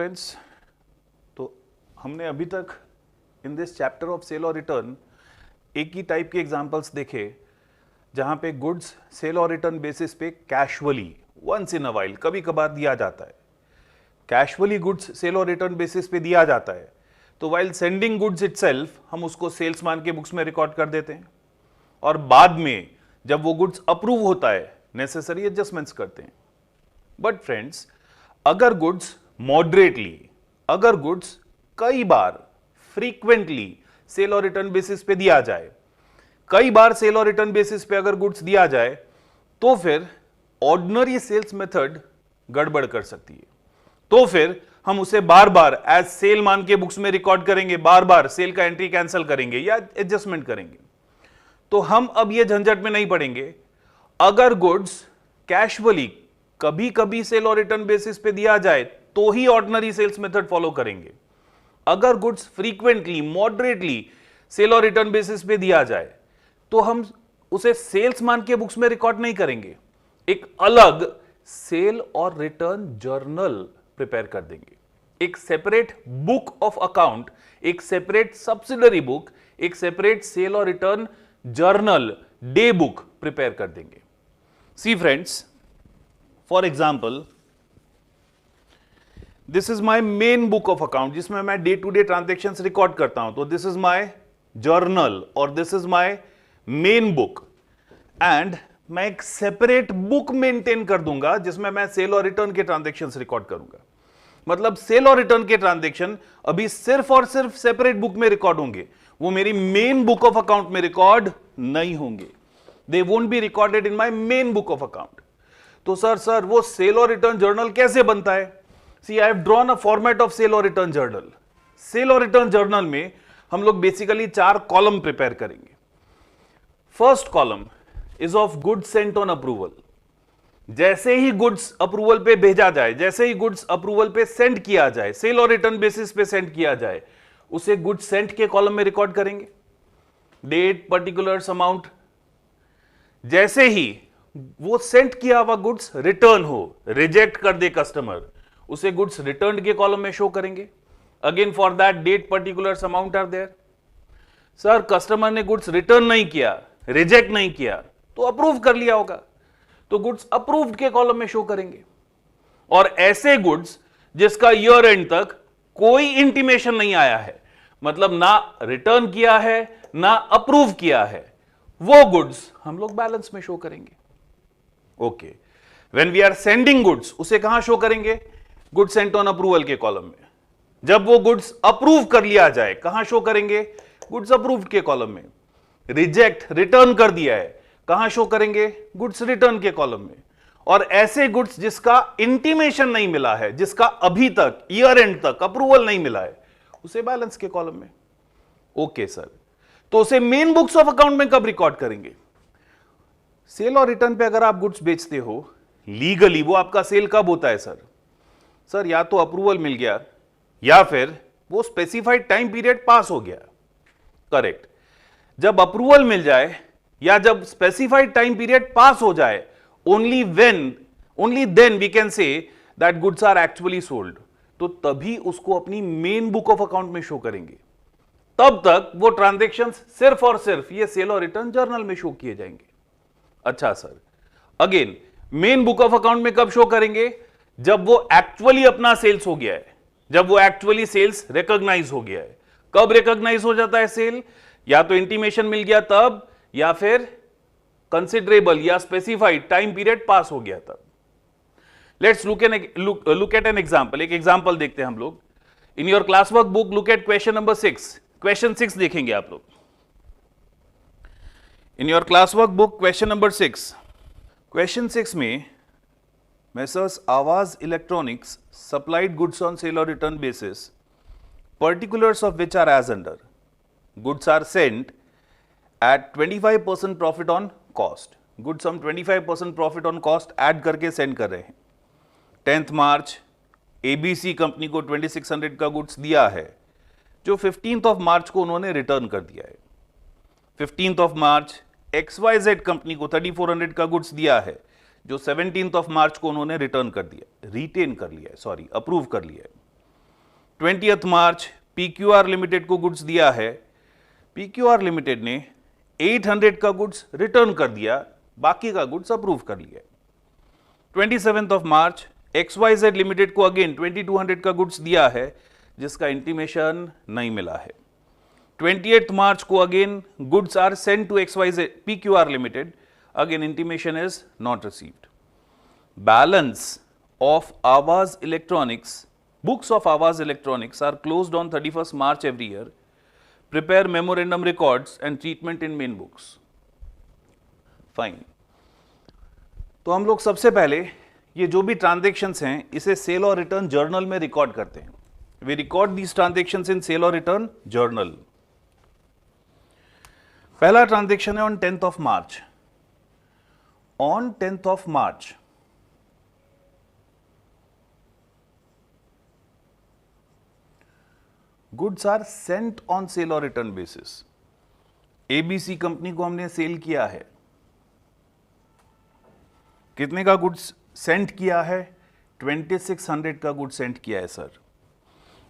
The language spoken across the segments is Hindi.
फ्रेंड्स, तो हमने अभी तक in this chapter of sale और रिटर्न एक ही टाइप के एग्जांपल्स देखे जहां पे गुड्स सेल और रिटर्न बेसिस पे casually once in a while कभी कभार दिया जाता है। कैजुअली गुड्स सेल और रिटर्न बेसिस पे दिया जाता है तो वाइल सेंडिंग गुड्स इटसेल्फ हम उसको सेल्समैन के बुक्स में रिकॉर्ड कर देते हैं और बाद में जब वो गुड्स अप्रूव होता है नेसेसरी एडजस्टमेंट्स करते हैं। बट फ्रेंड्स, अगर गुड्स मॉडरेटली, अगर गुड्स कई बार फ्रीक्वेंटली सेल और रिटर्न बेसिस पे दिया जाए, कई बार सेल और रिटर्न बेसिस पे अगर गुड्स दिया जाए तो फिर ऑर्डिनरी सेल्स मेथड गड़बड़ कर सकती है। तो फिर हम उसे बार बार एज सेल मान के बुक्स में रिकॉर्ड करेंगे, बार बार सेल का एंट्री कैंसिल करेंगे या एडजस्टमेंट करेंगे। तो हम अब ये झंझट में नहीं पड़ेंगे। अगर गुड्स कैजुअली कभी कभी सेल और रिटर्न बेसिस पे दिया जाए तो ही ऑर्डिनरी सेल्स मेथड फॉलो करेंगे। अगर गुड्स फ्रीक्वेंटली, मॉडरेटली सेल और रिटर्न बेसिस पे दिया जाए तो हम उसे सेल्स मान के बुक्स में रिकॉर्ड नहीं करेंगे, एक अलग सेल और रिटर्न जर्नल प्रिपेयर कर देंगे, एक सेपरेट बुक ऑफ अकाउंट, एक सेपरेट सब्सिडरी बुक, एक सेपरेट सेल और return journal day book prepare कर देंगे। See friends, for example this is my main book of account जिसमें मैं day to day transactions record करता हूं। तो दिस इज माई जर्नल और this is my main book and मैं एक सेपरेट बुक मेंटेन कर दूंगा जिसमें मैं सेल और रिटर्न के ट्रांजेक्शंस रिकॉर्ड करूंगा। मतलब सेल और रिटर्न के ट्रांजेक्शन अभी सिर्फ और सिर्फ सेपरेट बुक में रिकॉर्ड होंगे, वो मेरी मेन बुक ऑफ अकाउंट में रिकॉर्ड नहीं होंगे। They won't be recorded in my main book of account. तो सर वो सेल और रिटर्न जर्नल कैसे बनता है? See I have drawn a format of sale और रिटर्न जर्नल। सेल और रिटर्न जर्नल में हम लोग बेसिकली 4 कॉलम प्रिपेयर करेंगे। First column is of goods sent on approval. जैसे ही गुड्स अप्रूवल पे भेजा जाए, जैसे ही गुड्स अप्रूवल पे सेंड किया जाए, सेल और रिटर्न बेसिस पे सेंड किया जाए, उसे गुड्स सेंट के कॉलम में रिकॉर्ड करेंगे, डेट, पर्टिकुलर्स, अमाउंट। जैसे ही वो सेंड किया हुआ गुड्स रिटर्न हो, रिजेक्ट कर दे कस्टमर, उसे गुड्स रिटर्न के कॉलम में शो करेंगे। Again for that date, particulars, amount are there. Sir customer ने गुड्स रिटर्न नहीं किया, रिजेक्ट नहीं किया, तो अप्रूव कर लिया होगा, तो गुड्स अप्रूव्ड के कॉलम में शो करेंगे। और ऐसे गुड्स जिसका ईयर एंड तक कोई इंटीमेशन नहीं आया है, मतलब ना रिटर्न किया है ना अप्रूव किया है, वो गुड्स हम लोग बैलेंस में शो करेंगे। Okay, when we are sending goods उसे कहां शो करेंगे? गुड्स सेंट ऑन अप्रूवल के कॉलम में। जब वो गुड्स अप्रूव कर लिया जाए कहां शो करेंगे? गुड्स अप्रूव्ड के कॉलम में। रिजेक्ट, रिटर्न कर दिया है, कहां शो करेंगे? गुड्स रिटर्न के कॉलम में। और ऐसे गुड्स जिसका इंटीमेशन नहीं मिला है, जिसका अभी तक ईयर एंड तक अप्रूवल नहीं मिला है, उसे बैलेंस के कॉलम में। ओके सर, तो उसे मेन बुक्स ऑफ अकाउंट में कब रिकॉर्ड करेंगे? सेल और रिटर्न पे अगर आप गुड्स बेचते हो लीगली, वो आपका सेल कब होता है सर? सर या तो अप्रूवल मिल गया या फिर वो स्पेसिफाइड टाइम पीरियड पास हो गया। करेक्ट। जब अप्रूवल मिल जाए या जब स्पेसिफाइड टाइम पीरियड पास हो जाए, only then we can say that goods are actually sold. तो तभी उसको अपनी मेन बुक ऑफ अकाउंट में शो करेंगे। तब तक वो ट्रांजैक्शंस सिर्फ और सिर्फ ये सेल और रिटर्न जर्नल में शो किए जाएंगे। अच्छा sir, again main book of account में कब शो करेंगे? जब वो एक्चुअली अपना सेल्स हो गया है, जब वो एक्चुअली सेल्स रिकॉग्नाइज हो गया है। कब रिकॉग्नाइज हो जाता है सेल? या तो इंटीमेशन मिल गया तब, या फिर कंसिडरेबल या स्पेसिफाइड टाइम पीरियड पास हो गया तब। Let's look at an example. एक एग्जांपल देखते हैं हम लोग। In your class work book look at question number 6। Question 6 देखेंगे आप लोग। In your class work book question number 6। Question 6 में Messrs. Awaaz Electronics supplied goods on sale or return basis, particulars of which are as under. Goods are sent at 25% profit on cost. Goods हम 25% profit on cost add करके send कर रहे हैं। 10th मार्च ABC कंपनी को 2600 का गुड्स दिया है, जो 15th ऑफ मार्च को उन्होंने रिटर्न कर दिया है। 15th of March XYZ company को 3400 का गुड्स दिया है, जो 17th ऑफ मार्च को उन्होंने रिटर्न कर दिया, रिटेन कर लिया है, सॉरी अप्रूव कर लिया है। 20th मार्च PQR लिमिटेड को गुड्स दिया है, PQR लिमिटेड ने 800 का गुड्स रिटर्न कर दिया, बाकी का गुड्स अप्रूव कर लिया। 27th of March XYZ limited को अगेन 2200 का गुड्स दिया है, जिसका इंटीमेशन नहीं मिला है। 28th मार्च को again goods are sent to XYZ PQR limited, again intimation is not received. Balance of Aavas Electronics, books of Aavas Electronics are closed on 31st March every year. Prepare memorandum records and treatment in main books. Fine. तो हम लोग सबसे पहले ये जो भी ट्रांजेक्शन्स हैं इसे सेल और रिटर्न जर्नल में रिकॉर्ड करते हैं। We record these transactions in sale or return journal. पहला ट्रांजेक्शन है on 10th of March. On 10th of March, goods are sent on sale और रिटर्न बेसिस। ABC कंपनी को हमने सेल किया है, कितने का गुड्स सेंट किया है? 2600 का गुड्स सेंट किया है सर।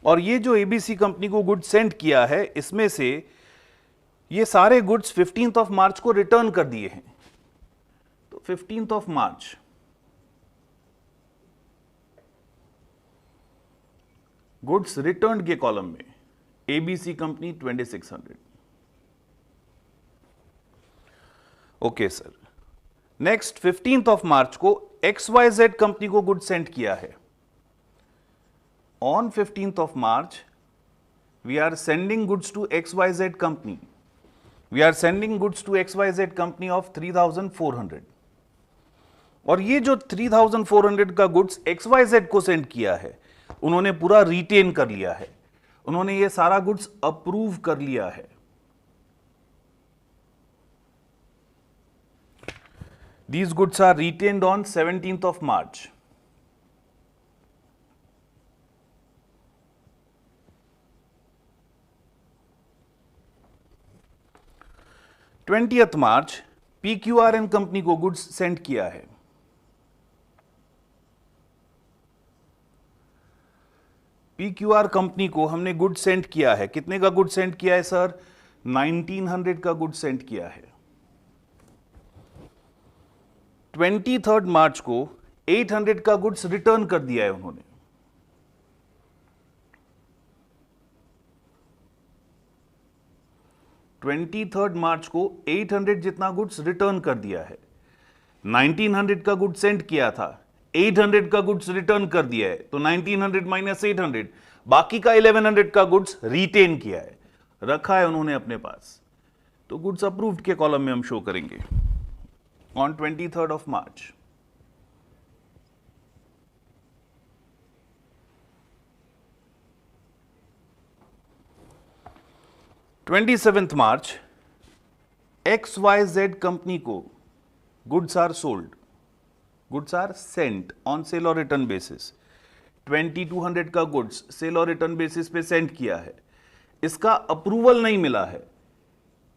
और ये जो ABC कंपनी को गुड्स सेंट किया है, इसमें से ये सारे गुड्स 15th ऑफ मार्च को रिटर्न कर दिए हैं। तो 15th of March goods return के कॉलम में ABC company 2600। Okay sir. Next 15th of March को XYZ कंपनी को गुड्स सेंड किया है। On 15th of March we are sending goods to XYZ company. We are sending goods to XYZ company of 3400। और ये जो 3400 का गुड्स XYZ को सेंड किया है, उन्होंने पूरा रिटेन कर लिया है, उन्होंने ये सारा गुड्स अप्रूव कर लिया है। These goods are retained on 17th of March. Twentieth March PQRN company को गुड्स सेंड किया है। PQR कंपनी को हमने गुड सेंड किया है, कितने का गुड सेंड किया है सर? 1900 का गुड सेंड किया है। 23rd मार्च को 800 का गुड्स रिटर्न कर दिया है उन्होंने। ट्वेंटी मार्च को 800 जितना गुड्स रिटर्न कर दिया है। 1900 का गुड सेंड किया था, 800 का गुड्स रिटर्न कर दिया है, तो 1900 माइनस 800, बाकी का 1100 का गुड्स रिटेन किया है, रखा है उन्होंने अपने पास। तो गुड्स अप्रूव्ड के कॉलम में हम शो करेंगे on 23rd of March. Twenty March XYZ company को goods are sold, goods are sent on sale और रिटर्न बेसिस। 2200 का गुड्स सेल और रिटर्न बेसिस पे सेंड किया है, इसका अप्रूवल नहीं मिला है,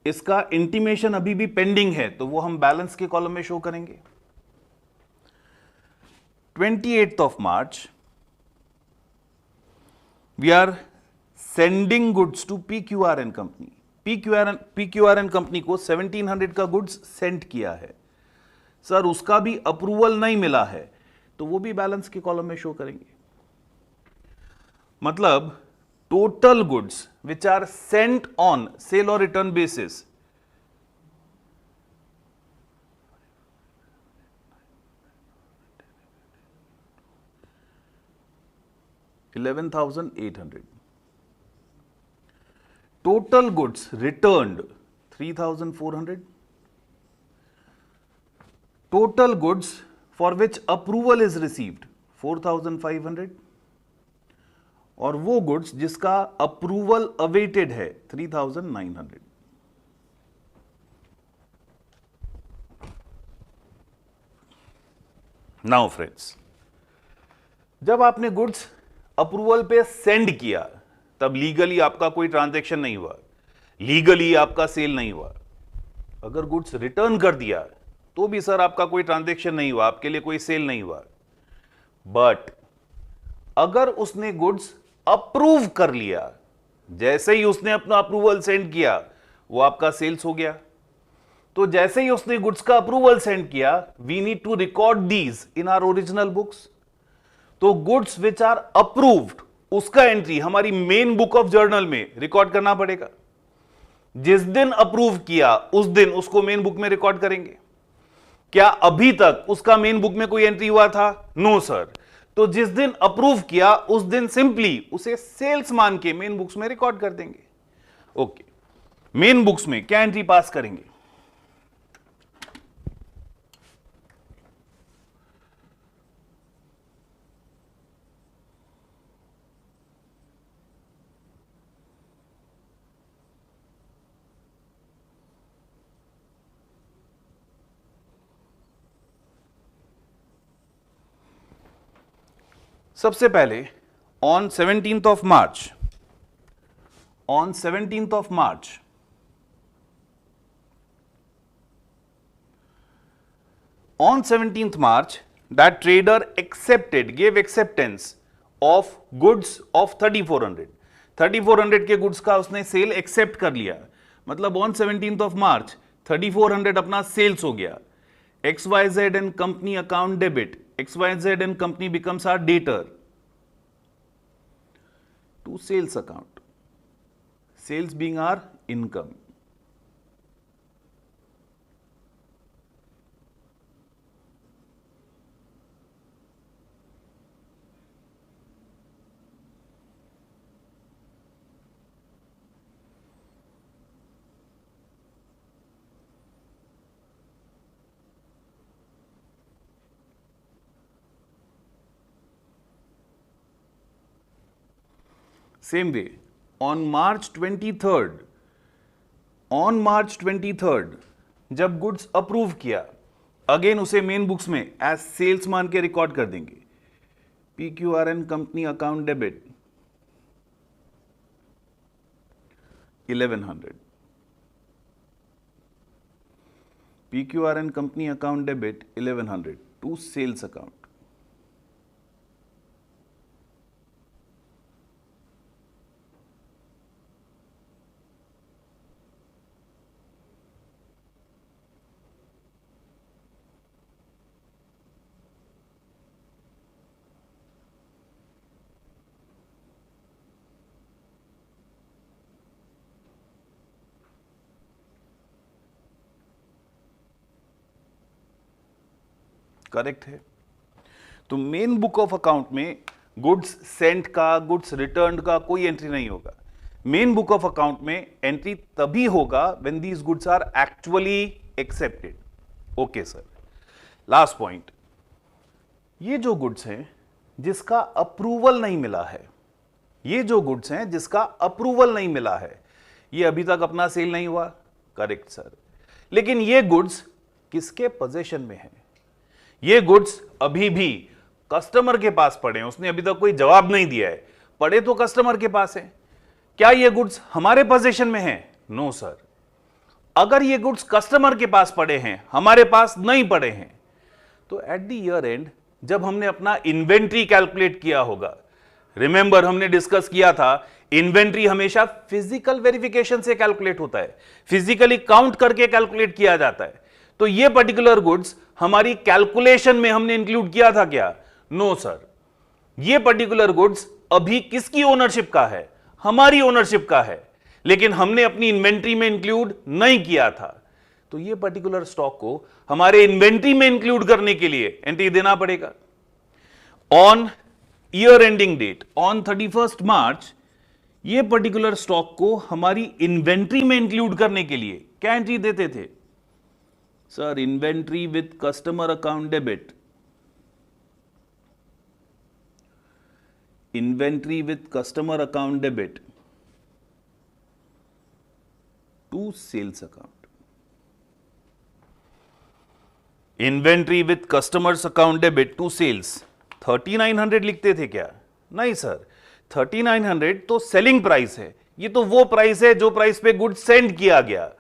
इसका इंटीमेशन अभी भी पेंडिंग है, तो वो हम बैलेंस के कॉलम में शो करेंगे। 28th of March we are sending goods to PQRN company. PQRN company को 1700 का गुड्स सेंड किया है सर, उसका भी अप्रूवल नहीं मिला है, तो वो भी बैलेंस के कॉलम में शो करेंगे। मतलब total goods which are sent on sale और return basis 11,800, total goods returned 3,400, total goods for which approval is received 4,500 और वो गुड्स जिसका अप्रूवल अवेटेड है 3,900। नाउ फ्रेंड्स, जब आपने गुड्स अप्रूवल पे सेंड किया तब लीगली आपका कोई ट्रांजैक्शन नहीं हुआ, लीगली आपका सेल नहीं हुआ। अगर गुड्स रिटर्न कर दिया तो भी सर आपका कोई ट्रांजैक्शन नहीं हुआ, आपके लिए कोई सेल नहीं हुआ। बट अगर उसने गुड्स अप्रूव कर लिया, जैसे ही उसने अपना अप्रूवल सेंड किया वो आपका सेल्स हो गया। तो जैसे ही उसने गुड्स का अप्रूवल सेंड किया, we need to record these in our original books. तो गुड्स विच आर अप्रूव्ड, उसका एंट्री हमारी मेन बुक ऑफ जर्नल में रिकॉर्ड करना पड़ेगा। जिस दिन अप्रूव किया उस दिन उसको मेन बुक में रिकॉर्ड करेंगे। क्या अभी तक उसका मेन बुक में कोई एंट्री हुआ था? No sir. तो जिस दिन अप्रूव किया उस दिन सिंपली उसे सेल्स मान के मेन बुक्स में रिकॉर्ड कर देंगे। ओके, मेन बुक्स में क्या एंट्री पास करेंगे? सबसे पहले on 17th of March, on 17th of March, on 17th March, that trader gave acceptance of goods of 3400। 3400 के गुड्स का उसने सेल एक्सेप्ट कर लिया, मतलब ऑन 17th ऑफ मार्च 3400 अपना सेल्स हो गया। XYZ and company account debit, XYZ and company becomes our debtor to sales account, sales being our income। Same way on March 23rd जब गुड्स अप्रूव किया, अगेन उसे मेन बुक्स में एज सेल्स मान के रिकॉर्ड कर देंगे। PQRN company account debit 1100, PQRN company account debit 1100 to sales account. Correct है। तो मेन बुक ऑफ अकाउंट में गुड्स सेंट का, गुड्स रिटर्न का कोई एंट्री नहीं होगा। मेन बुक ऑफ अकाउंट में एंट्री तभी होगा when these goods are actually accepted. Okay sir. Last point, ये जो गुड्स हैं जिसका अप्रूवल नहीं मिला है, ये जो गुड्स हैं जिसका अप्रूवल नहीं मिला है, ये अभी तक अपना सेल नहीं हुआ। Correct sir. लेकिन ये गुड्स किसके पोजीशन में है? ये गुड्स अभी भी कस्टमर के पास पड़े हैं, उसने अभी तक कोई जवाब नहीं दिया है, पड़े तो कस्टमर के पास है। क्या ये गुड्स हमारे पोजीशन में हैं? No sir. अगर ये गुड्स कस्टमर के पास पड़े हैं, हमारे पास नहीं पड़े हैं, तो एट द ईयर एंड जब हमने अपना इन्वेंट्री कैलकुलेट किया होगा, रिमेंबर हमने डिस्कस किया था इन्वेंट्री हमेशा फिजिकल वेरिफिकेशन से कैलकुलेट होता है, फिजिकली काउंट करके कैलकुलेट किया जाता है। तो ये पर्टिकुलर गुड्स हमारी कैलकुलेशन में हमने इंक्लूड किया था क्या? No sir. ये पर्टिकुलर गुड्स अभी किसकी ओनरशिप का है? हमारी ओनरशिप का है, लेकिन हमने अपनी इन्वेंट्री में इंक्लूड नहीं किया था। तो ये पर्टिकुलर स्टॉक को हमारे इन्वेंट्री में इंक्लूड करने के लिए एंट्री देना पड़ेगा। On year ending date on 31st March ये पर्टिकुलर स्टॉक को हमारी इन्वेंट्री में इंक्लूड करने के लिए क्या एंट्री देते थे? Sir, inventory with customer account debit, inventory with customer account debit to sales account. Inventory with customers account debit to sales 3900 लिखते थे क्या? नहीं सर, 3900 तो सेलिंग प्राइस है, ये तो वो प्राइस है जो प्राइस पे गुड सेंड किया गया।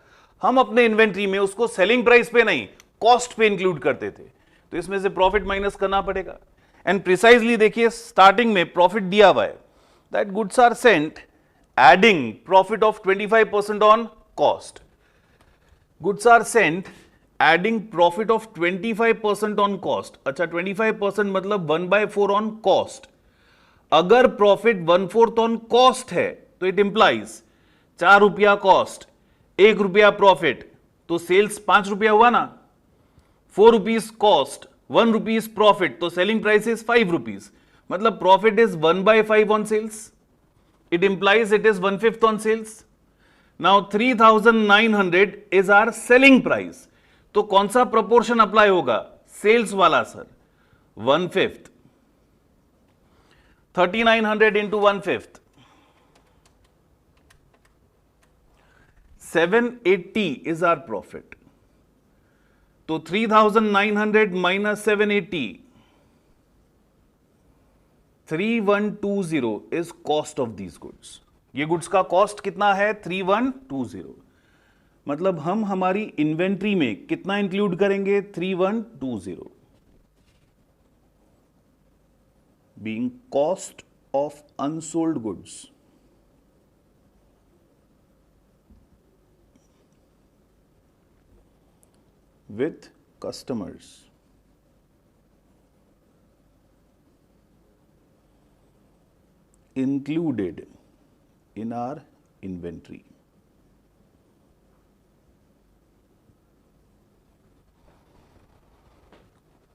हम अपने इन्वेंट्री में उसको सेलिंग प्राइस पे नहीं, कॉस्ट पे इंक्लूड करते थे। तो इसमें से प्रॉफिट माइनस करना पड़ेगा। एंड प्रिसाइजली देखिए, स्टार्टिंग में प्रॉफिट दिया हुआ है, that goods are sent adding profit of 25% on cost. Goods are sent adding profit of 25% on cost. अच्छा 25% मतलब 1/4 on cost. अगर प्रॉफिट 1/4 ऑन कॉस्ट है तो इट इंप्लाइज 4 रुपया कॉस्ट, 1 रुपया प्रॉफिट, तो सेल्स 5 रुपया हुआ ना. 4 रुपीज कॉस्ट, 1 रुपीज प्रॉफिट, तो सेलिंग प्राइस इज 5 रुपीज. मतलब profit is 1/5 on sales. It implies it is 1/5 on sales. Now 3,900 is our selling price. तो कौन सा प्रोपोर्शन अप्लाई होगा? सेल्स वाला sir. 1/5. 3,900 into 1/5. 780 is our profit. तो 3,900 minus 780, 3,120 is cost of these goods. ये गुड्स का कॉस्ट कितना है? 3,120. मतलब हम हमारी इन्वेंट्री में कितना इंक्लूड करेंगे? 3,120 being cost of unsold goods. With customers. Included in our inventory.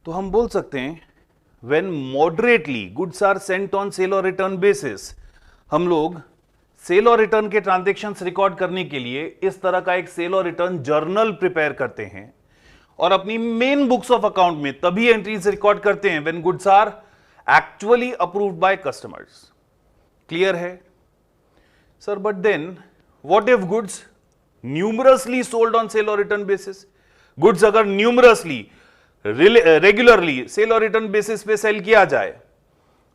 तो हम बोल सकते हैं when moderately goods are sent on sale or return basis, हम लोग सेल और रिटर्न के ट्रांजैक्शंस रिकॉर्ड करने के लिए इस तरह का एक सेल और रिटर्न जर्नल प्रिपेयर करते हैं और अपनी मेन बुक्स ऑफ अकाउंट में तभी एंट्रीज रिकॉर्ड करते हैं when goods are actually approved by customers. Clear है sir? But then what if goods numerously sold on sale और रिटर्न बेसिस? गुड्स अगर न्यूमरसली रेगुलरली सेल और रिटर्न बेसिस पे सेल किया जाए,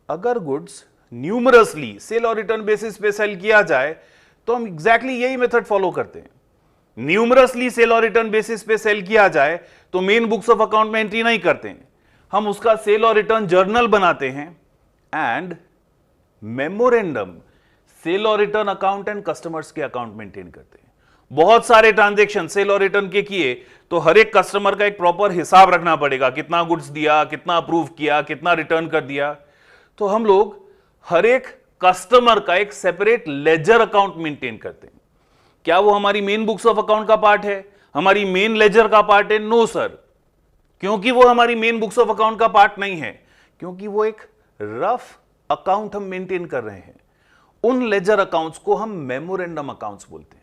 अगर गुड्स न्यूमरसली सेल और रिटर्न बेसिस पे सेल किया जाए तो हम एग्जैक्टली यही मेथड फॉलो करते हैं. न्यूमरसली सेल और रिटर्न बेसिस पे सेल किया जाए तो मेन बुक्स ऑफ अकाउंट में एंट्री नहीं करते हैं, हम उसका सेल और रिटर्न जर्नल बनाते हैं एंड मेमोरेंडम सेल और रिटर्न अकाउंट एंड कस्टमर्स के अकाउंट मेंटेन करते हैं. बहुत सारे ट्रांजैक्शन सेल और रिटर्न के किए तो हर एक कस्टमर का एक प्रॉपर हिसाब रखना पड़ेगा, कितना गुड्स दिया, कितना अप्रूव किया, कितना रिटर्न कर दिया. तो हम लोग हर एक कस्टमर का एक सेपरेट लेजर अकाउंट मेंटेन करते हैं. क्या वो हमारी मेन बुक्स ऑफ अकाउंट का पार्ट है, हमारी मेन लेजर का पार्ट है? नो सर, क्योंकि वो हमारी मेन बुक्स ऑफ अकाउंट का पार्ट नहीं है, क्योंकि वो एक रफ अकाउंट हम मेंटेन कर रहे हैं. उन लेजर अकाउंट्स को हम मेमोरेंडम अकाउंट्स बोलते हैं.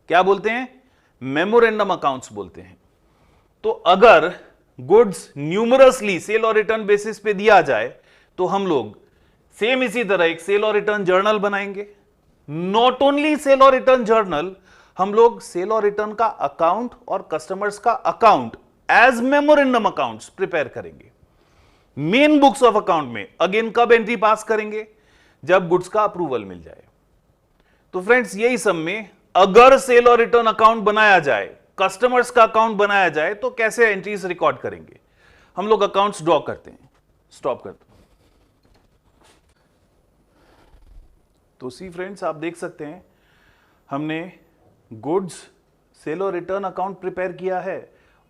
क्या बोलते हैं? मेमोरेंडम अकाउंट्स बोलते हैं. तो अगर गुड्स न्यूमरसली सेल और रिटर्न बेसिस पे दिया जाए तो हम लोग सेम इसी तरह एक सेल और रिटर्न जर्नल बनाएंगे. नॉट ओनली सेल और रिटर्न जर्नल, हम लोग सेल और रिटर्न का अकाउंट और कस्टमर्स का account as memorandum accounts prepare करेंगे. मेन बुक्स ऑफ अकाउंट में अगेन कब एंट्री पास करेंगे? जब गुड्स का अप्रूवल मिल जाए. तो फ्रेंड्स यही सब में अगर सेल और रिटर्न अकाउंट बनाया जाए, कस्टमर्स का अकाउंट बनाया जाए तो कैसे एंट्रीज रिकॉर्ड करेंगे? हम लोग अकाउंट्स ड्रॉ करते हैं. स्टॉप कर दो. तो सी फ्रेंड्स आप देख सकते हैं हमने गुड्स सेल और रिटर्न अकाउंट प्रिपेयर किया है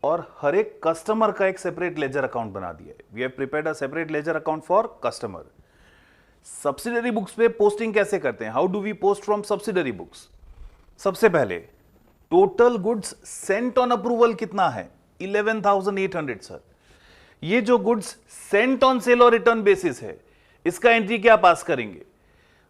और हर एक कस्टमर का एक सेपरेट लेजर अकाउंट बना दिया है. We have prepared a separate ledger account for customer. Subsidiary books पे पोस्टिंग कैसे करते हैं? How do we post from subsidiary books? सबसे पहले total goods sent on approval कितना है? 11,800 सर. ये जो गुड्स सेंट ऑन सेल और रिटर्न बेसिस है, इसका एंट्री क्या पास करेंगे?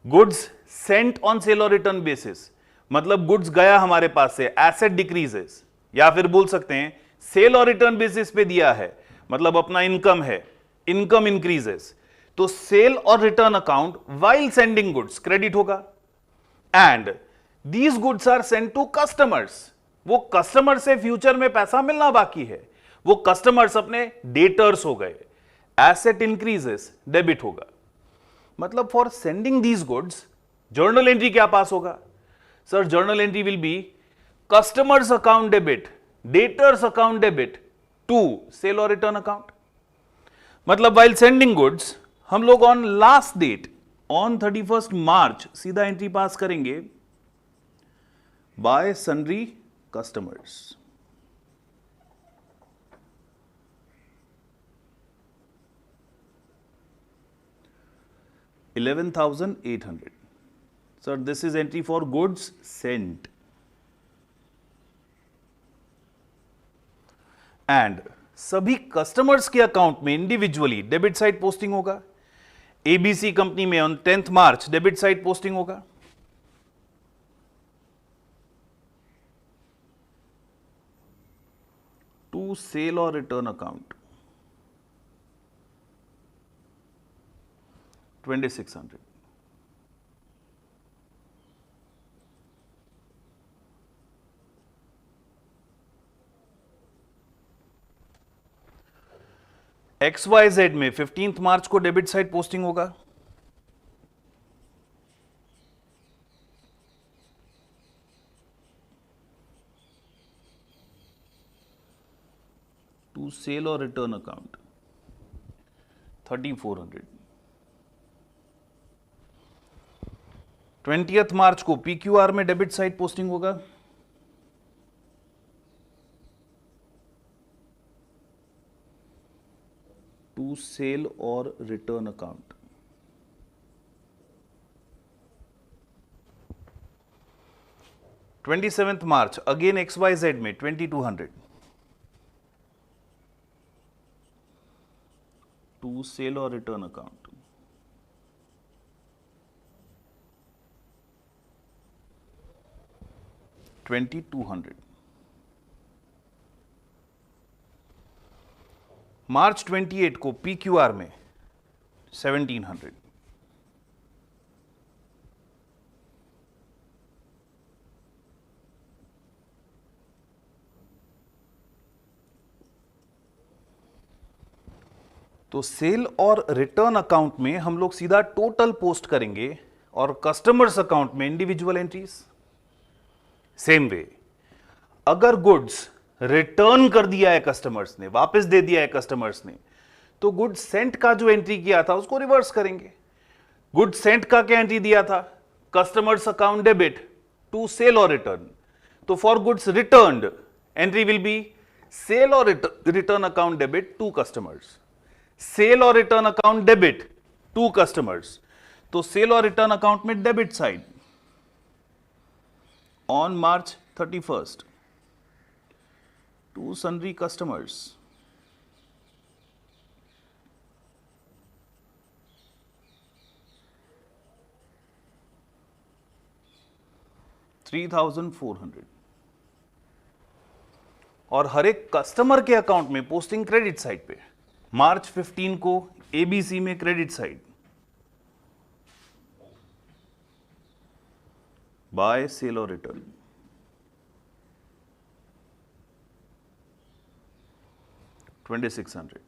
गुड्स सेंट ऑन सेल और रिटर्न बेसिस मतलब गुड्स गया हमारे पास से, एसेट डिक्रीजेस, या फिर बोल सकते हैं सेल और रिटर्न बेसिस पे दिया है मतलब अपना इनकम है, इनकम इंक्रीजेस. तो सेल और return account while sending goods credit होगा and these goods are sent to customers. वो कस्टमर से फ्यूचर में पैसा मिलना बाकी है, वो कस्टमर्स अपने डेटर्स हो गए, एसेट इंक्रीजेस, डेबिट होगा. मतलब for sending these goods journal entry क्या पास होगा? Sir journal entry will be customers account debit, debtors account debit to sale और रिटर्न अकाउंट. मतलब वाइल सेंडिंग गुड्स हम लोग on last date, on 31st March सीधा एंट्री पास करेंगे by sundry customers. $11,800. Sir, this is entry for goods sent. And सभी कस्टमर्स के अकाउंट में इंडिविजुअली डेबिट साइड पोस्टिंग होगा। एबीसी कंपनी में on 10th March debit side posting होगा। टू सेल और रिटर्न अकाउंट 2600। XYZ में 15th मार्च को डेबिट साइड पोस्टिंग होगा। टू सेल और रिटर्न अकाउंट 3400। 20th मार्च को PQR में डेबिट साइड पोस्टिंग होगा। टू सेल और रिटर्न अकाउंट 27th मार्च अगेन XYZ में 2200। टू सेल और रिटर्न अकाउंट 2200। मार्च 28 को PQR में 1700। तो सेल और रिटर्न अकाउंट में हम लोग सीधा टोटल पोस्ट करेंगे और कस्टमर्स अकाउंट में इंडिविजुअल एंट्रीज। सेम वे अगर गुड्स रिटर्न कर दिया है कस्टमर्स ने, वापस दे दिया है कस्टमर्स ने, तो गुड्स सेंट का जो एंट्री किया था उसको रिवर्स करेंगे। गुड्स सेंट का क्या एंट्री दिया था? Customers account debit to sale और रिटर्न। तो for goods returned entry will be sale और return account debit to customers. Sale और return account debit to customers, तो सेल और रिटर्न अकाउंट में debit side on March 31st to sundry customers 3400। और हर एक कस्टमर के अकाउंट में पोस्टिंग क्रेडिट साइड पे। मार्च 15 को एबीसी में क्रेडिट साइड बाय सेल और रिटर्न 2600।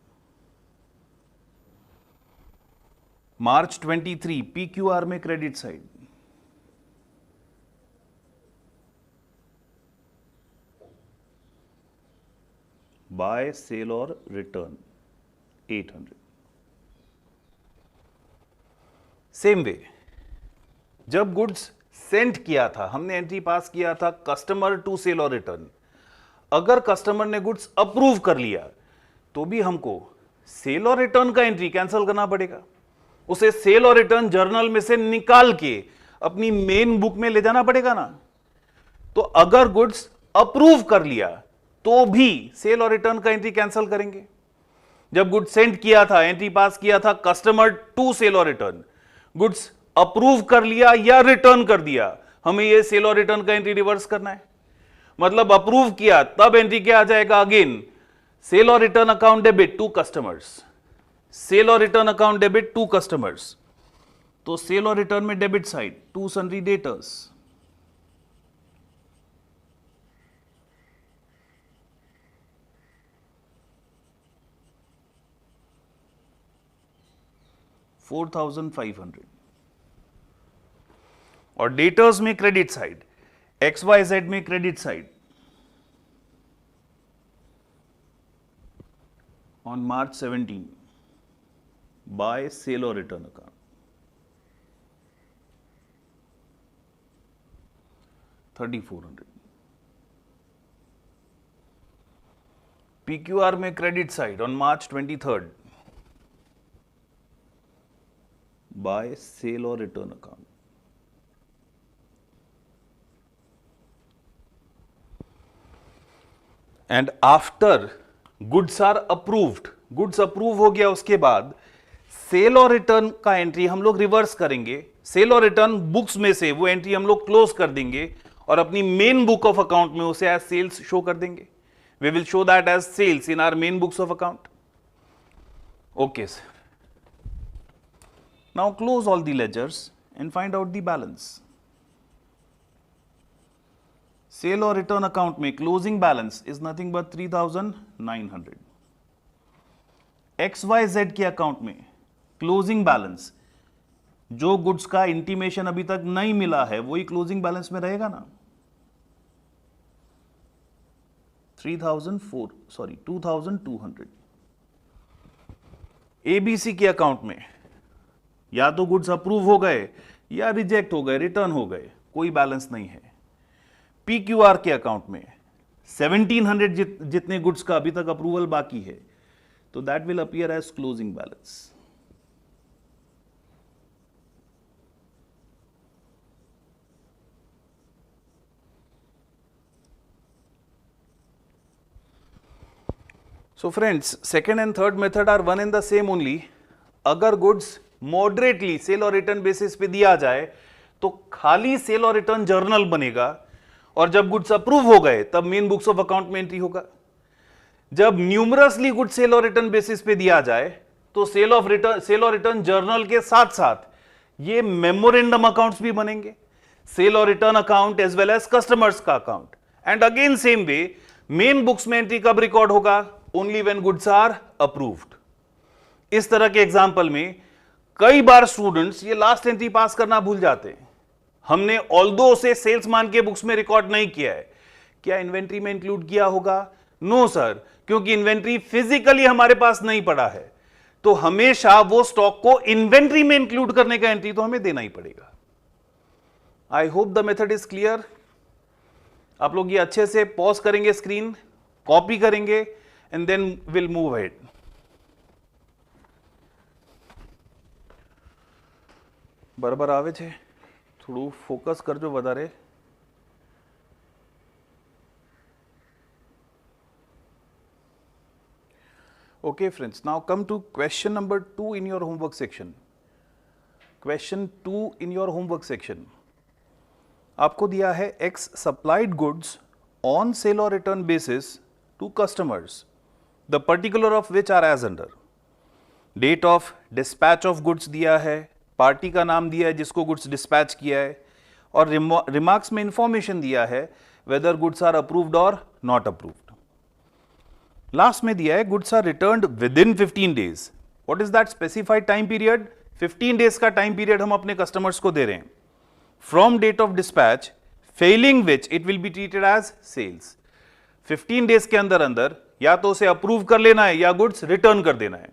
मार्च 23 PQR में क्रेडिट साइड बाय सेल और रिटर्न 800। सेम वे जब गुड्स सेंड किया था हमने एंट्री पास किया था कस्टमर टू सेल और रिटर्न। अगर कस्टमर ने गुड्स अप्रूव कर लिया तो भी हमको सेल और रिटर्न का एंट्री कैंसिल करना पड़ेगा। उसे सेल और रिटर्न जर्नल में से निकाल के अपनी मेन बुक में ले जाना पड़ेगा ना। तो अगर गुड्स अप्रूव कर लिया तो भी सेल और रिटर्न का एंट्री कैंसिल करेंगे। जब गुड्स सेंड किया था, एंट्री पास किया था कस्टमर टू सेल और रिटर्न, गुड्स अप्रूव कर लिया या रिटर्न कर दिया, हमें ये सेल और रिटर्न का एंट्री रिवर्स करना है। मतलब अप्रूव किया तब एंट्री क्या आ जाएगा? अगेन सेल और return account debit to customers, sale और return account debit to customers. तो सेल और रिटर्न में debit side to sundry debtors 4500। और डेटर्स में क्रेडिट साइड XYZ में credit side on March 17 by sale और रिटर्न अकाउंट 3400। PQR में credit side on March 23rd by sale और return account. And after goods are approved, goods approve हो गया, उसके बाद सेल और रिटर्न का एंट्री हम लोग रिवर्स करेंगे। सेल और रिटर्न बुक्स में से वो एंट्री हम लोग क्लोज कर देंगे और अपनी मेन बुक ऑफ अकाउंट में उसे एज सेल्स शो कर देंगे। We will show that as sales in our main books of account. Okay sir, now close all the ledgers and find out the balance. Sale और रिटर्न अकाउंट में closing balance is nothing but 3900। XYZ के अकाउंट में क्लोजिंग बैलेंस, जो गुड्स का इंटीमेशन अभी तक नहीं मिला है वही क्लोजिंग बैलेंस में रहेगा ना, 2200। ABC के अकाउंट में या तो गुड्स अप्रूव हो गए या रिजेक्ट हो गए, रिटर्न हो गए, कोई बैलेंस नहीं है। PQR के अकाउंट में 1700 जितने गुड्स का अभी तक अप्रूवल बाकी है, तो that will appear as closing balance. So friends, second and third method are one and the same only. अगर गुड्स मॉडरेटली सेल और रिटर्न बेसिस पे दिया जाए तो खाली सेल और रिटर्न जर्नल बनेगा, और जब गुड्स अप्रूव हो गए तब मेन बुक्स ऑफ अकाउंट में एंट्री होगा। जब न्यूमरसली गुड्स सेल और रिटर्न बेसिस पे दिया जाए तो सेल और रिटर्न जर्नल के साथ साथ ये मेमोरेंडम अकाउंट्स भी बनेंगे, सेल और return account as well as customers का अकाउंट। And again same way main books में एंट्री कब रिकॉर्ड होगा? Only when goods are approved. इस तरह के एग्जांपल में कई बार स्टूडेंट्स ये लास्ट एंट्री पास करना भूल जाते हैं। हमने ऑल्दो उसे सेल्स मान के बुक्स में रिकॉर्ड नहीं किया है, क्या इन्वेंट्री में इंक्लूड किया होगा? नो सर, क्योंकि इन्वेंट्री फिजिकली हमारे पास नहीं पड़ा है, तो हमेशा वो स्टॉक को इन्वेंट्री में इंक्लूड करने का एंट्री तो हमें देना ही पड़ेगा। I hope the method is clear. आप लोग ये अच्छे से पॉज करेंगे, स्क्रीन कॉपी करेंगे and then will move ahead. बराबर आवे छे, थोड़ू फोकस करजो वधारे। Okay friends, now come to question number 2 in your homework section. Question 2 in your homework section. आपको दिया है X supplied goods on sale or return basis to customers, the particular of which are as under. Date of dispatch of goods दिया है, पार्टी का नाम दिया है जिसको गुड्स डिस्पैच किया है, और रिमार्क्स में इंफॉर्मेशन दिया है whether goods are approved or not approved. Last में दिया है goods are returned within 15 days. What is that specified time period? 15 days का टाइम पीरियड हम अपने कस्टमर्स को दे रहे हैं from date of dispatch, failing which it will be treated as sales. 15 days के अंदर अंदर या तो उसे अप्रूव कर लेना है या गुड्स रिटर्न कर देना है।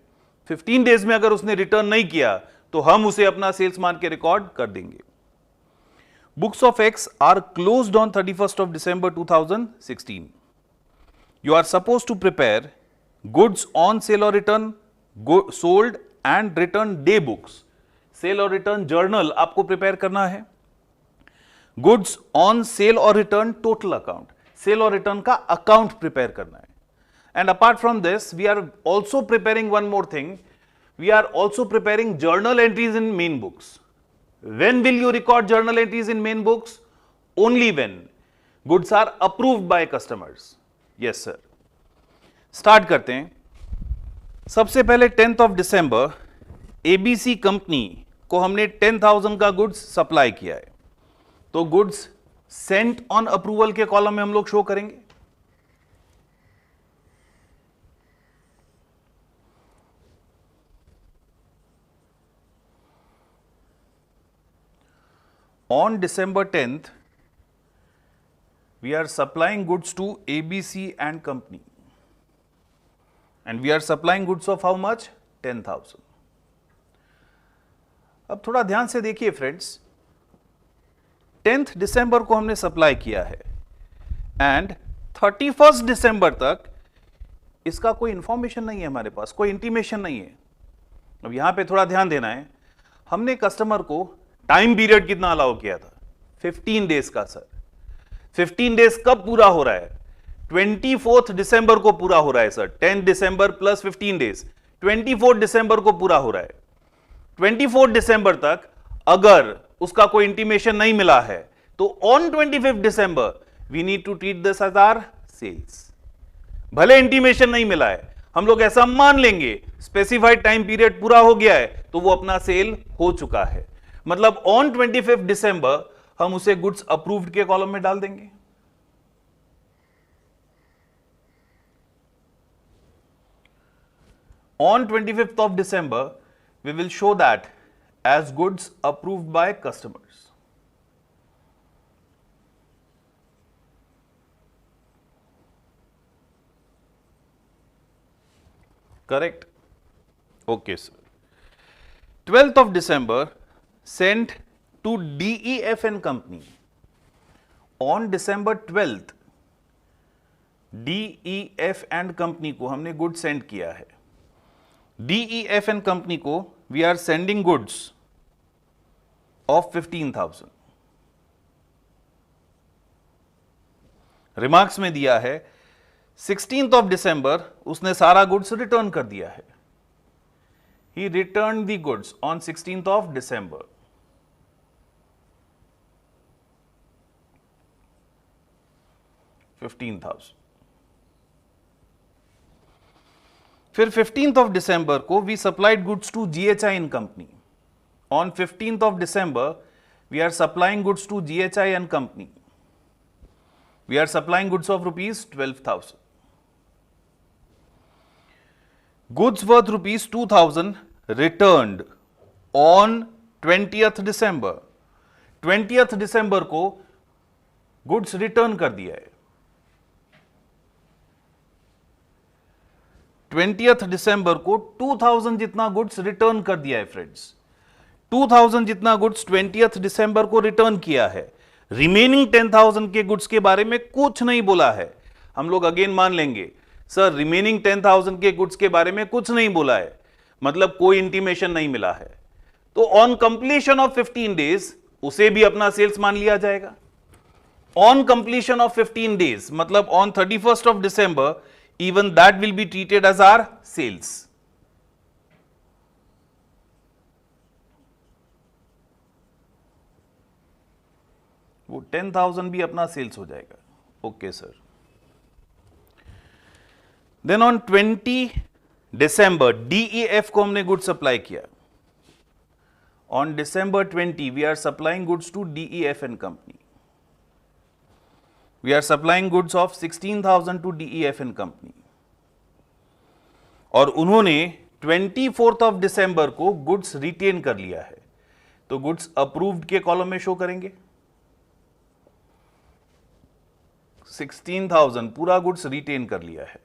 15 डेज में अगर उसने रिटर्न नहीं किया तो हम उसे अपना सेल्स मान के रिकॉर्ड कर देंगे। Books of X are closed on 31st of December 2016. You are supposed to prepare goods on sale or return, sold and return day books. Sale or return journal आपको prepare करना है। Goods on sale or return total account. Sale or return का account prepare करना है। And apart from this, we are also preparing one more thing. We are also preparing journal entries in main books. When will you record journal entries in main books? Only when goods are approved by customers. Yes sir. Start करते हैं। सबसे पहले 10th of December ABC company को हमने 10,000 का गुड्स सप्लाई किया है, तो गुड्स सेंट ऑन अप्रूवल के कॉलम में हम लोग शो करेंगे। On December 10th we are supplying goods to ABC and company, and we are supplying goods of how much? 10,000. अब थोड़ा ध्यान से देखिए फ्रेंड्स, 10th दिसंबर को हमने सप्लाई किया है एंड 31st दिसंबर तक इसका कोई इंफॉर्मेशन नहीं है हमारे पास, कोई इंटीमेशन नहीं है। अब यहां पे थोड़ा ध्यान देना है, हमने कस्टमर को टाइम पीरियड कितना अलाउ किया था? 15 डेज का सर। 15 डेज कब पूरा हो रहा है? 24 दिसंबर को पूरा हो रहा है सर। 10 दिसंबर प्लस 15 डेज 24 दिसंबर को पूरा हो रहा है। 24 दिसंबर तक अगर उसका कोई इंटीमेशन नहीं मिला है तो on 25 December we need to treat this as our sales. भले इंटीमेशन नहीं मिला है, हम लोग ऐसा मान लेंगे स्पेसिफाइड टाइम पीरियड पूरा हो गया है तो वो अपना सेल हो चुका है। मतलब ऑन 25 दिसंबर हम उसे गुड्स अप्रूव्ड के कॉलम में डाल देंगे। On 25th of December, we will show that as goods approved by customers. Correct? Okay, sir. 12th of December, sent to DEF and Company. On December 12th, DEF and Company को हमने गुड सेंड किया है। DEF and Company को we are sending goods of 15,000। Remarks में दिया है 16th of December उसने सारा गुड्स रिटर्न कर दिया है। He returned the goods on 16th of December। $15,000। फिर 15th of December को we supplied goods to GHI and Company। On 15th of December we are supplying goods to GHI and Company। We are supplying goods of rupees 12,000। Goods worth rupees 2,000 returned on 20th December। 20th December को गुड्स रिटर्न कर दिया है। 20th दिसंबर को 2000 जितना गुड्स रिटर्न कर दिया है फ्रेंड्स। 2000 जितना गुड्स 20th दिसंबर को रिटर्न किया है। रिमेनिंग 10,000 के गुड्स के बारे में कुछ नहीं बोला है। हम लोग अगेन मान लेंगे सर रिमेनिंग 10,000 के गुड्स के बारे में कुछ नहीं बोला है, मतलब कोई इंटीमेशन नहीं मिला है, तो ऑन कंप्लीशन ऑफ 15 डेज उसे भी अपना सेल्स मान लिया जाएगा। ऑन कंप्लीशन ऑफ 15 डेज मतलब on 31st of December even that will be treated as our sales। वो 10,000 भी अपना सेल्स हो जाएगा। Okay sir. Then on 20 December DEF को हमने गुड्स सप्लाई किया। On December 20 we are supplying goods to DEF and Company। We are supplying goods of 16,000 to DEF and Company। और उन्होंने 24th of December को गुड्स रिटेन कर लिया है, तो गुड्स अप्रूव्ड के कॉलम में शो करेंगे। 16,000 पूरा गुड्स रिटेन कर लिया है।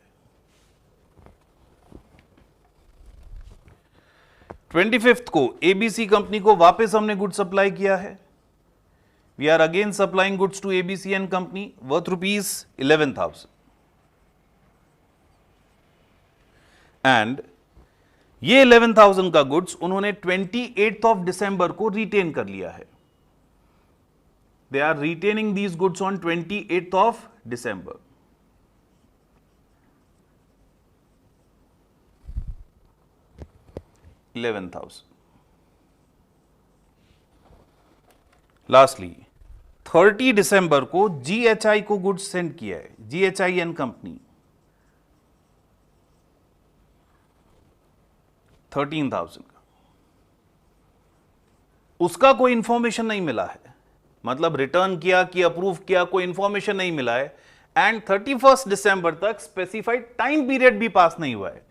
25th को ABC कंपनी को वापस हमने गुड्स सप्लाई किया है। We are again supplying goods to ABC and Company worth rupees 11,000। And ये 11,000 का गुड्स उन्होंने 28th of December को रिटेन कर लिया है। They are retaining these goods on 28th of December। $11,000। Lastly 30 दिसंबर को GHI को गुड्स सेंड किया है, GHI एंड कंपनी 13,000 का। उसका कोई इंफॉर्मेशन नहीं मिला है, मतलब रिटर्न किया कि अप्रूव किया, कोई इंफॉर्मेशन नहीं मिला है। एंड 31st दिसंबर तक स्पेसिफाइड टाइम पीरियड भी पास नहीं हुआ है,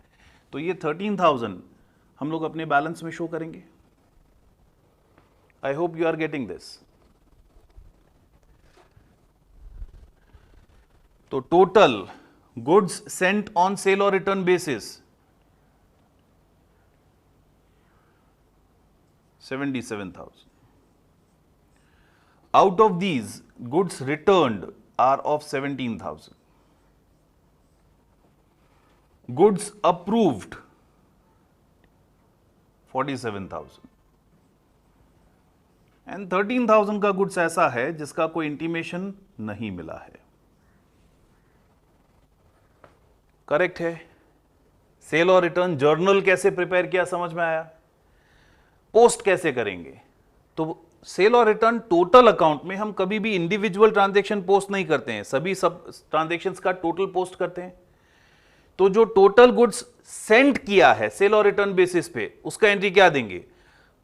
तो ये 13,000 हम लोग अपने बैलेंस में शो करेंगे। I hope you are getting this. तो total goods sent on sale और return basis 77,000। Out of these, goods returned are of 17,000. Goods approved 47,000. And 13,000 का गुड्स ऐसा है जिसका कोई इंटीमेशन नहीं मिला है. करेक्ट है. सेल और रिटर्न जर्नल कैसे प्रिपेयर किया समझ में आया. पोस्ट कैसे करेंगे. तो सेल और रिटर्न टोटल अकाउंट में हम कभी भी इंडिविजुअल ट्रांजैक्शन पोस्ट नहीं करते हैं, सभी सब ट्रांजैक्शंस का टोटल पोस्ट करते हैं. तो जो टोटल गुड्स सेंड किया है सेल और रिटर्न बेसिस पे, उसका एंट्री क्या देंगे.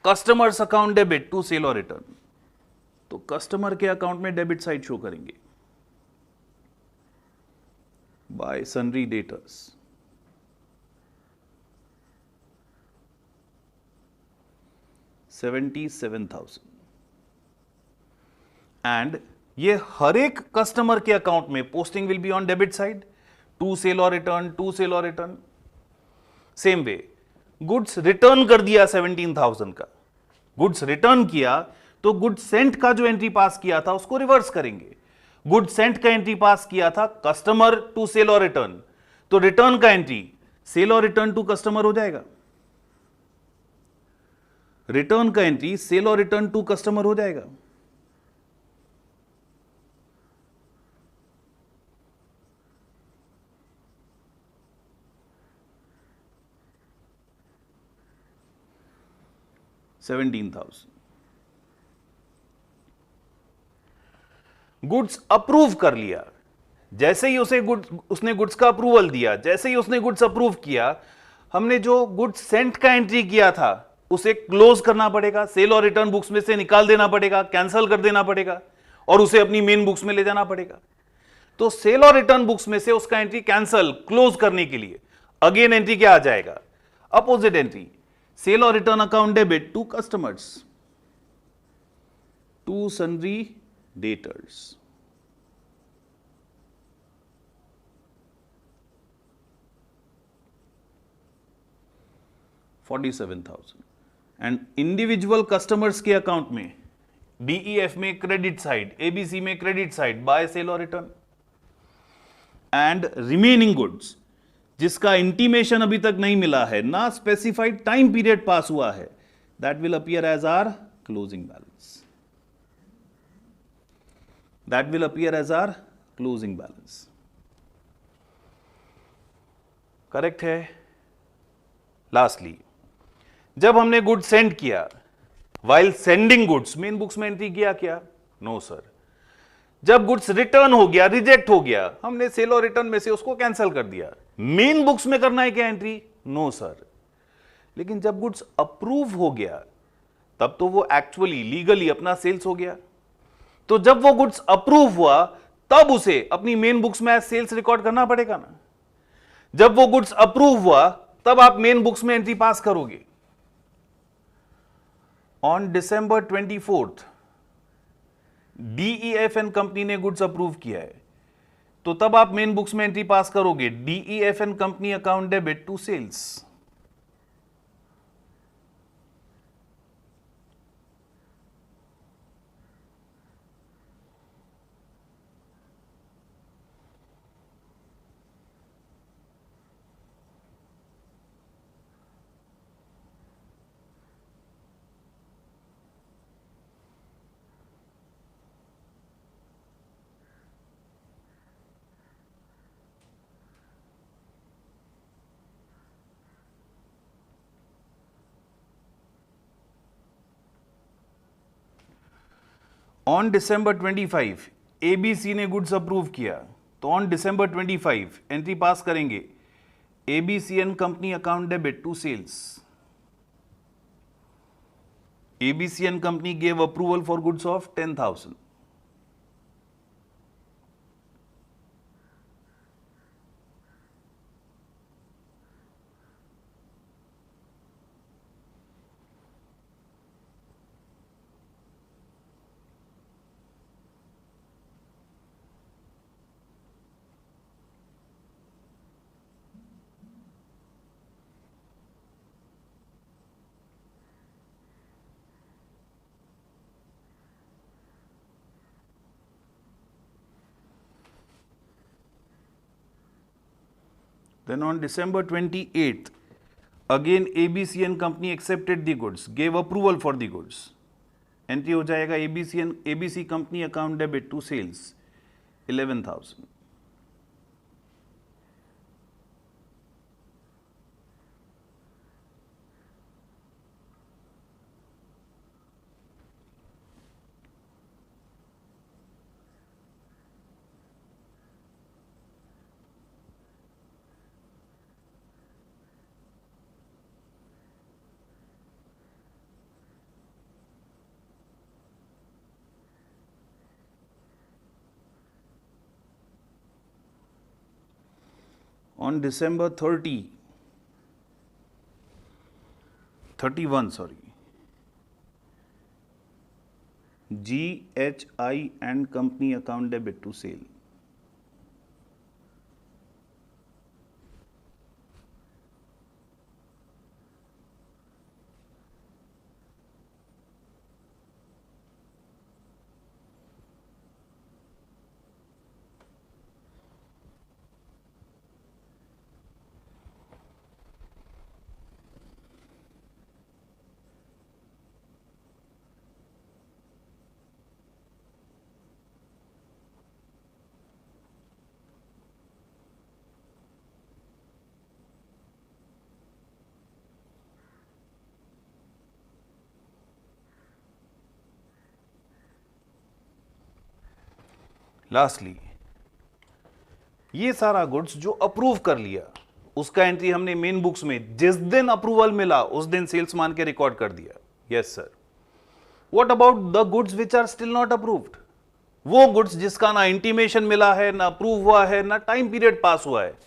Customers account debit to sale और रिटर्न. तो कस्टमर के अकाउंट में डेबिट साइड शो करेंगे बाय सन्ड्री डेटर्स. $77,000. एंड ये हर एक कस्टमर के अकाउंट में posting will be on debit side to sale और रिटर्न, टू सेल और return. Same way goods return कर दिया 17,000 का, गुड्स रिटर्न किया तो गुड्स सेंट का जो एंट्री पास किया था उसको रिवर्स करेंगे. गुड्स सेंट का एंट्री पास किया था कस्टमर टू सेल और रिटर्न, तो रिटर्न का एंट्री सेल और रिटर्न टू कस्टमर हो जाएगा. रिटर्न का एंट्री सेल और रिटर्न टू कस्टमर हो जाएगा. $17,000. गुड्स अप्रूव कर लिया. जैसे ही उसने गुड्स का अप्रूवल दिया, जैसे ही उसने गुड्स अप्रूव किया, हमने जो गुड्स सेंट का एंट्री किया था उसे क्लोज करना पड़ेगा, सेल और रिटर्न बुक्स में से निकाल देना पड़ेगा, कैंसिल कर देना पड़ेगा और उसे अपनी मेन बुक्स में ले जाना पड़ेगा. तो सेल और रिटर्न बुक्स में से उसका एंट्री कैंसिल क्लोज करने के लिए अगेन एंट्री क्या आ जाएगा. अपोजिट एंट्री सेल और return account debit to customers to sundry debtors. $47,000. And individual customers के अकाउंट में डीईएफ में क्रेडिट साइड, एबीसी में क्रेडिट साइड बाय सेल और रिटर्न. एंड रिमेनिंग गुड्स जिसका इंटीमेशन अभी तक नहीं मिला है, ना स्पेसिफाइड टाइम पीरियड पास हुआ है, that will appear as our closing balance. That will appear as our closing balance. Correct है. लास्टली जब हमने गुड्स सेंड किया, while sending goods main books में एंट्री किया क्या. No sir. जब गुड्स रिटर्न हो गया, रिजेक्ट हो गया, हमने सेल और रिटर्न में से उसको कैंसिल कर दिया. मेन बुक्स में करना है क्या एंट्री. No sir. लेकिन जब गुड्स अप्रूव हो गया तब तो वो एक्चुअली लीगली अपना सेल्स हो गया. तो जब वो गुड्स अप्रूव हुआ तब उसे अपनी मेन बुक्स में सेल्स रिकॉर्ड करना पड़ेगा ना. जब वो गुड्स अप्रूव हुआ तब आप मेन बुक्स में एंट्री पास करोगे. On December 24th DEF and company ने गुड्स अप्रूव किया है, तो तब आप मेन बुक्स में एंट्री पास करोगे DEF and company account debit to sales. On December 25 ABC ने गुड्स अप्रूव किया, तो ऑन December 25 एंट्री पास करेंगे ABC and company account debit to sales. ABC and company gave approval for goods of 10,000. Then on December 28th, again ABC and company accepted the goods, gave approval for the goods. Entry हो जाएगा ABC company account debit to sales 11,000. On December 31, GHI and company account debit to sale. Lastly ये सारा गुड्स जो अप्रूव कर लिया उसका एंट्री हमने मेन बुक्स में जिस दिन अप्रूवल मिला उस दिन सेल्स मान के रिकॉर्ड कर दिया. Yes sir. What about the goods which are still not approved? वो गुड्स जिसका ना इंटीमेशन मिला है, ना अप्रूव हुआ है, ना टाइम पीरियड पास हुआ है,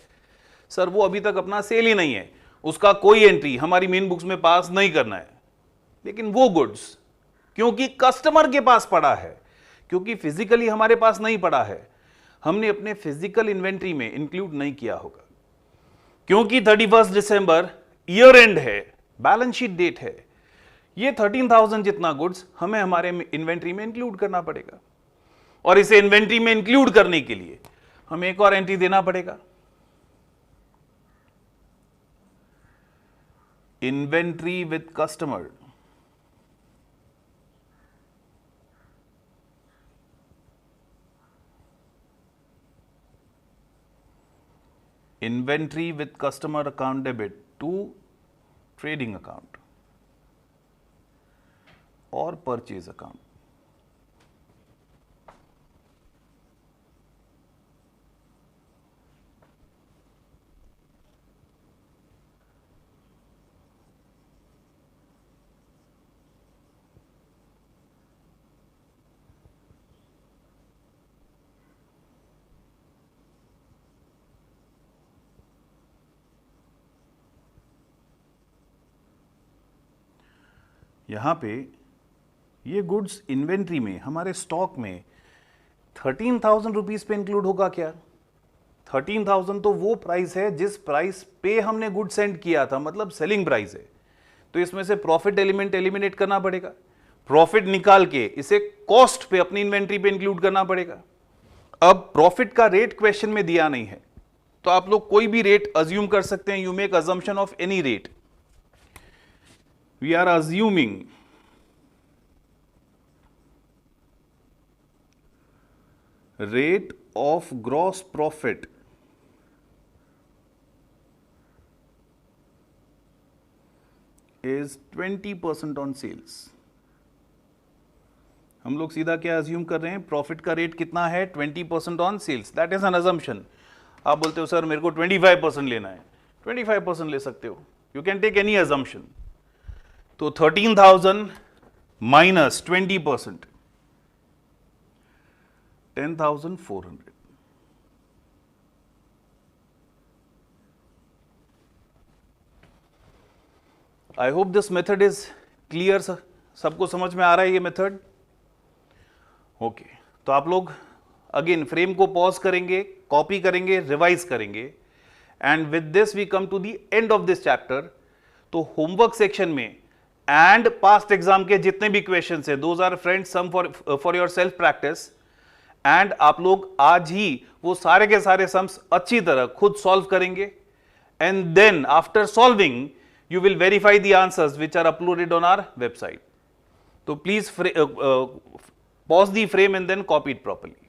सर वो अभी तक अपना सेल ही नहीं है, उसका कोई एंट्री हमारी मेन बुक्स में पास नहीं करना है. लेकिन वो गुड्स क्योंकि कस्टमर के पास पड़ा है, क्योंकि फिजिकली हमारे पास नहीं पड़ा है, हमने अपने फिजिकल इन्वेंट्री में इंक्लूड नहीं किया होगा. क्योंकि 31 दिसंबर ईयर एंड है, बैलेंस शीट डेट है, ये 13,000 जितना गुड्स हमें हमारे इन्वेंट्री में इंक्लूड करना पड़ेगा. और इसे इन्वेंट्री में इंक्लूड करने के लिए हमें एक और एंट्री देना पड़ेगा. Inventory with customer. Inventory with customer account debit to trading account or purchase account. यहाँ पे ये गुड्स इन्वेंट्री में हमारे स्टॉक में 13,000 रुपीज पे इंक्लूड होगा क्या? 13,000 तो वो प्राइस है जिस प्राइस पे हमने गुड सेंड किया था, मतलब सेलिंग प्राइस है. तो इसमें से प्रॉफिट एलिमेंट एलिमिनेट करना पड़ेगा, प्रॉफिट निकाल के इसे कॉस्ट पे अपनी इन्वेंट्री पे इंक्लूड करना पड़ेगा. अब प्रॉफिट का रेट क्वेश्चन में दिया नहीं है तो आप लोग कोई भी रेट अज्यूम कर सकते हैं. You make assumption of any rate. We are assuming rate of gross profit is 20% on sales. हम लोग सीधा क्या अज्यूम कर रहे हैं? प्रॉफिट का रेट कितना है? 20% on sales. That is an assumption. आप बोलते हो सर मेरे को 25% लेना है, 25% ले सकते हो. You can take any assumption. तो 13,000 minus 20%, 10,400. I hope this method is clear. सबको समझ में आ रहा है ये मेथड? ओके. तो आप लोग अगेन फ्रेम को पॉज करेंगे, कॉपी करेंगे, रिवाइज करेंगे, and with this we come to the end of this chapter. तो होमवर्क सेक्शन में एंड पास्ट एग्जाम के जितने भी क्वेश्चंस है, those are friends some for your self practice. एंड आप लोग आज ही वो सारे के सारे सम्स अच्छी तरह खुद सॉल्व करेंगे and then after solving you will verify the answers which are uploaded on our website. So please pause the frame and then copy it properly.